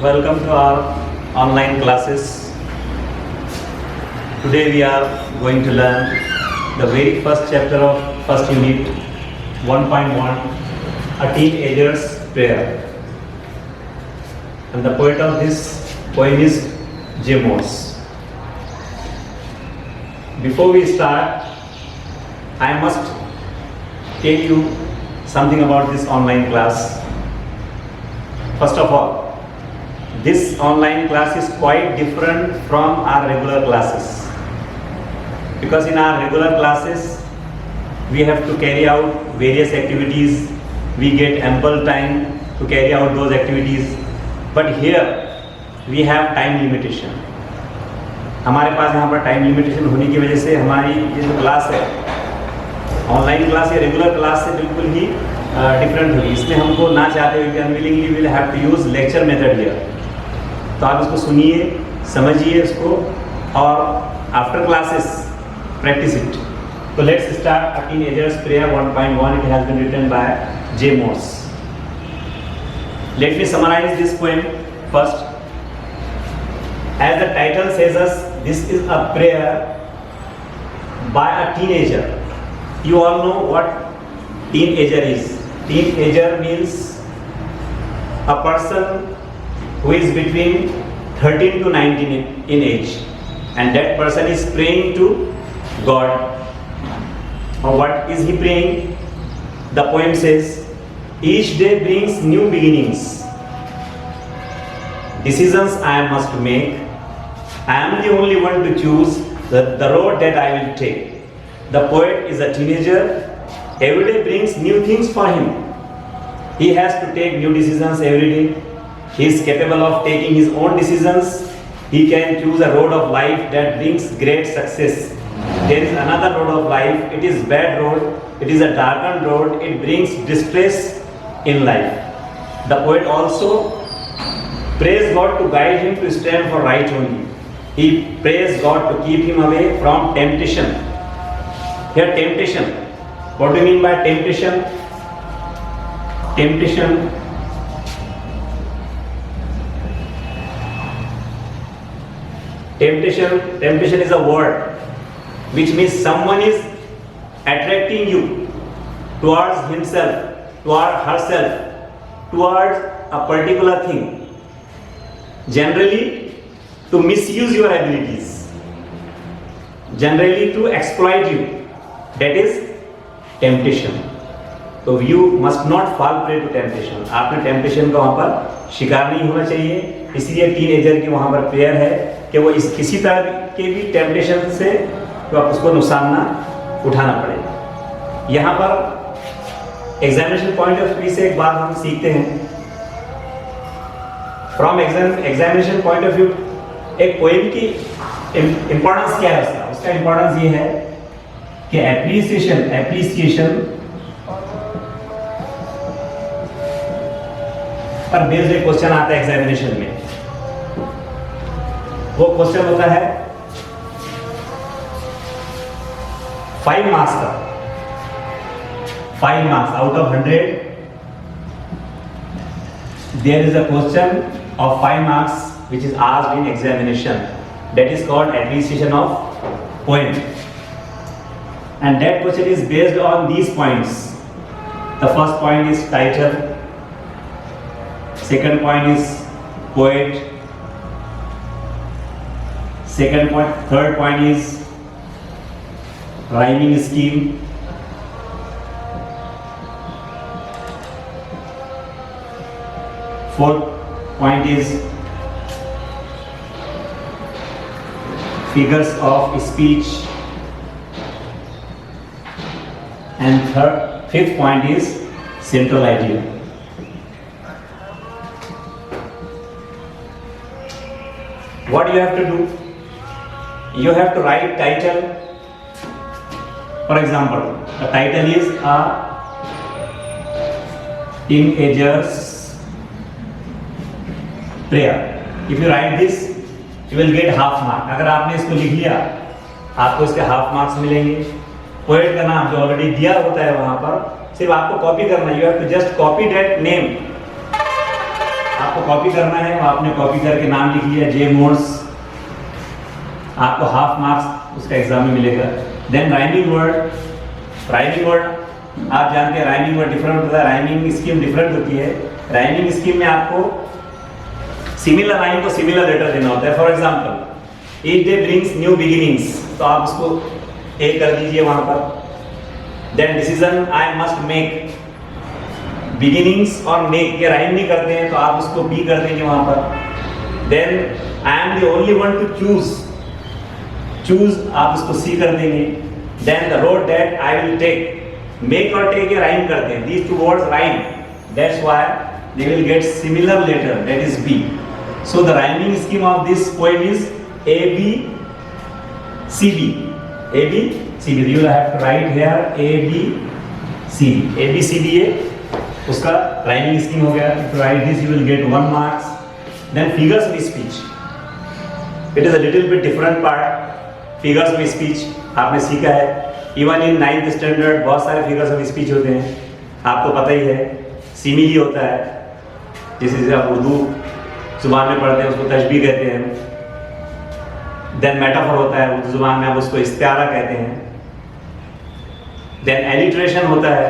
welcome to our online classes. Today we are going to learn the very first chapter of first unit 1.1, A Teenager's Prayer. And the poet of this poem is J. Morse. Before we start, I must tell you something about this online class. First of all, this online class is quite different from our regular classes, because in our regular classes we have to carry out various activities, we get ample time to carry out those activities, but here we have time limitation. हमारे पास यहाँ पर time limitation होने की वजह से हमारी ये जो क्लास है, ऑनलाइन क्लास या रेगुलर क्लास से बिल्कुल ही डिफरेंट होगी. इसमें हमको ना चाहते हुए unwillingly will have to use lecture method here. तो आप इसको सुनिए, समझिए इसको, और आफ्टर क्लासेस प्रैक्टिस इट. तो let's start a teenager's prayer 1.1. It has been written by J. Morse. Let me summarize this poem first. As the title says us, this is a prayer by a teenager. You all know what teenager is. Teenager means a person who is between 13 to 19 in age, and that person is praying to God. Or what is he praying? The poem says, each day brings new beginnings. Decisions I must make. I am the only one to choose the road that I will take. The poet is a teenager. Every day brings new things for him. He has to take new decisions every day. He is capable of taking his own decisions. He can choose a road of life that brings great success. There is another road of life. It is bad road. It is a darkened road. It brings distress in life. The poet also prays God to guide him to stand for right only. He prays God to keep him away from temptation. Here temptation. What do you mean by temptation? Temptation is a word which means someone is attracting you towards himself, towards herself, towards a particular thing. Generally to misuse your abilities, generally to exploit you. That is temptation. So you must not fall prey to temptation. आपने temptation का वहाँ पर शिकार नहीं होना चाहिए. इसलिए teenager की वहाँ पर प्रेयर है कि वो किसी तरह के भी टेम्पटेशन से तो आप उसको नुकसान ना उठाना पड़े. यहाँ पर एग्जामिनेशन पॉइंट ऑफ व्यू से एक बात हम सीखते हैं. From examination point of view एक पोएम की इंपॉर्टेंस क्या है? उसका इंपॉर्टेंस ये है कि एप्रिसिएशन पर बेस्ड एक क्वेश्चन आता है एग्जामिनेशन में. वो क्वेश्चन होता है 5 मार्क्स का. 5 marks out of 100 there is a question of 5 marks which is asked in examination. That is called appreciation of poem. And that question is based on these points. The first point is title. Second point is poet. Third point is rhyming scheme. Fourth point is figures of speech, and fifth point is central idea. What you have to do? You have to write title. For example, the title is a teenager's prayer. If you write this, you will get half mark. अगर आपने इसको लिख लिया, आपको इसके half marks मिलेंगे. Poet का नाम जो ऑलरेडी दिया होता है वहां पर सिर्फ आपको कॉपी करना. You have to just copy that name. आपको कॉपी करना है, आपने कॉपी करके नाम लिख लिया जे मोड्स, आपको हाफ मार्क्स उसका एग्जाम में मिलेगा। Then rhyming word, rhyming word आप जानते हैं राइमिंग वर्ड डिफरेंट होता है, राइमिंग स्कीम डिफरेंट होती है। राइमिंग स्कीम में आपको सिमिलर राइम को सिमिलर लेटर देना होता है। For example each day brings new beginnings, तो आप उसको ए कर दीजिए वहां पर। Then decision I must make, beginnings और मेक ये राइम नहीं करते हैं तो आप उसको बी कर देंगे वहां पर। Then I am the only one to choose, choose आप उसको सी कर देंगे। Then the road that I will take, make और टेक ये राइम करते हैं, these two words rhyme, that's why they will get similar letter, that is B. So the rhyming scheme of this poem is A B C B, A B C B. You will have to write here A B C B, A B C B है उसका rhyming scheme हो गया। If you write this you will get 1 marks. Then figures of speech, it is a little bit different part. Figures of speech आपने सीखा है, even in 9th standard बहुत सारे figures of speech होते हैं, आपको पता ही है। सिमिली होता है, जिसे आप उर्दू जुबान में पढ़ते हैं उसको तशबीह कहते हैं। देन मेटाफर होता है, उर्दू जुबान में आप उसको इस्तिआरा कहते हैं। देन एलिट्रेशन होता है,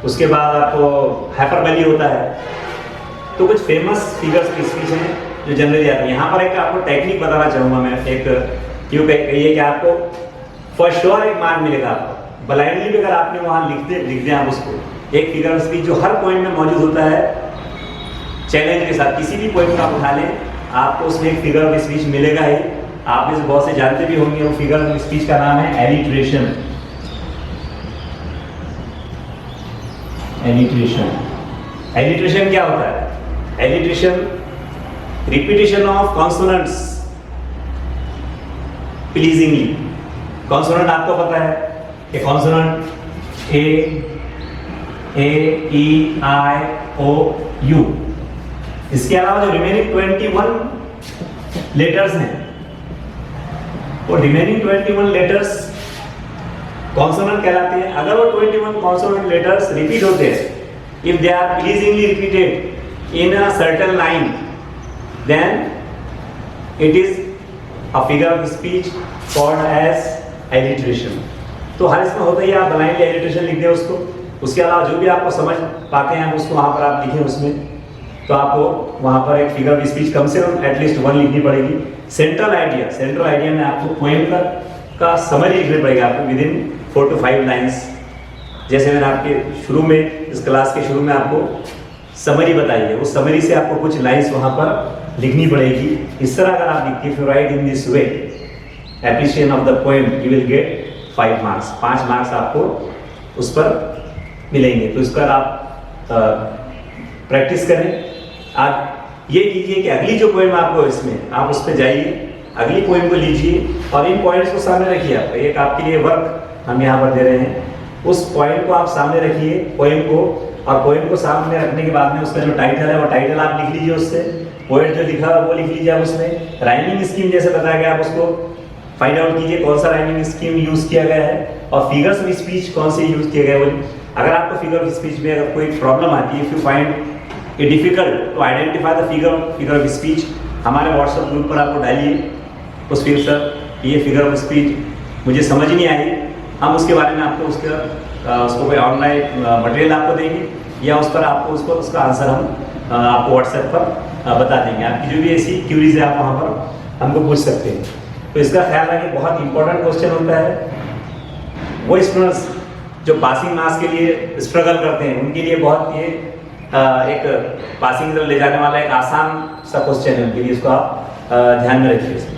उसके बाद आपको हाइपरबोली होता है। तो कुछ फेमस फिगर्स की स्पीच हैं जो जनरली आती है। यहाँ पर एक आपको टेक्निक बताना चाहूँगा मैं, एक क्यों कहिए कि आपको फॉर श्योर एक मार्क मिलेगा आपको। ब्लाइंडली भी अगर आपने वहाँ लिख दें आप उसको एक फिगर ऑफ स्पीच जो हर पॉइंट में मौजूद होता है, चैलेंज के साथ किसी भी पॉइंट को आप उठा लें आपको उसमें एक फिगर ऑफ स्पीच मिलेगा ही। आप में से बहुत से जानते भी होंगे, वो फिगर ऑफ स्पीच का नाम है एलिट्रेशन। एलिट्रेशन, एलिट्रेशन क्या होता है? Alliteration repetition of consonants pleasingly. Consonant आपको पता है कि consonant A E I O you, इसके अलावा जो रिमेनिंग 21 लेटर्स हैं वो रिमेनिंग 21 लेटर्स कॉन्सोनेंट कहलाते हैं। अगर वो 21 कॉन्सोनेंट लेटर्स रिपीट होते हैं, if they are pleasingly repeated in a certain line, then it is a figure of speech called as alliteration. तो हर इसमें होता ही आप ब्लाइंडली एलिट्रेशन लिख दें उसको, उसके अलावा जो भी आपको समझ पाते हैं उसको वहाँ पर आप लिखें उसमें, तो आपको वहाँ पर एक फिगर ऑफ स्पीच कम से कम एटलीस्ट 1 लिखनी पड़ेगी। सेंट्रल आइडिया में आपको पोएम का समरी लिखनी पड़ेगी आपको विद इन 4 to 5 लाइन्स। जैसे मैंने आपके शुरू में इस क्लास के शुरू में आपको समरी बताई है, उस समरी से आपको कुछ लाइन्स वहाँ पर लिखनी पड़ेगी। इस तरह अगर आप लिखते, if you right in this way appreciation of the poem you will get 5 marks, 5 marks आपको उस पर मिलेंगे। तो इसका आप प्रैक्टिस करें। आप ये कीजिए कि अगली जो पोएम आपको इसमें आप उस पर जाइए, अगली पोएम को लीजिए और इन पॉइंट्स को सामने रखिए। आप एक आपके लिए वर्क हम यहाँ पर दे रहे हैं, उस पॉइंट को आप सामने रखिए पोएम को, और पोएम को सामने रखने के बाद में उसका जो टाइटल है वो टाइटल आप लिख लीजिए, उससे पोएट जो लिखा है वो लिख लीजिए आप उसमें। राइमिंग स्कीम जैसे बताया गया आप उसको फाइंड आउट कीजिए कौन सा राइमिंग स्कीम यूज़ किया गया है, और फिगर्स ऑफ स्पीच कौन से यूज़ किए गए। अगर आपको फिगर ऑफ स्पीच में अगर कोई प्रॉब्लम आती है, if you find it difficult to identify the figure of speech, हमारे व्हाट्सएप ग्रुप पर आपको डालिए उस फिर सर ये फिगर ऑफ स्पीच मुझे समझ नहीं आई, हम उसके बारे में आपको उसको कोई ऑनलाइन मटेरियल आपको देंगे, या उस पर आपको उसका आंसर हम आपको व्हाट्सएप पर बता देंगे। आपकी जो भी ऐसी क्यूरीज है आप वहाँ पर हमको पूछ सकते हैं। तो इसका ख्याल रखिए, बहुत इंपॉर्टेंट क्वेश्चन होता है। वो स्टूडेंट्स जो पासिंग मार्क्स के लिए स्ट्रगल करते हैं उनके लिए बहुत ये एक पासिंग ले जाने वाला एक आसान सा क्वेश्चन है उनके लिए, इसको आप ध्यान में रखिए।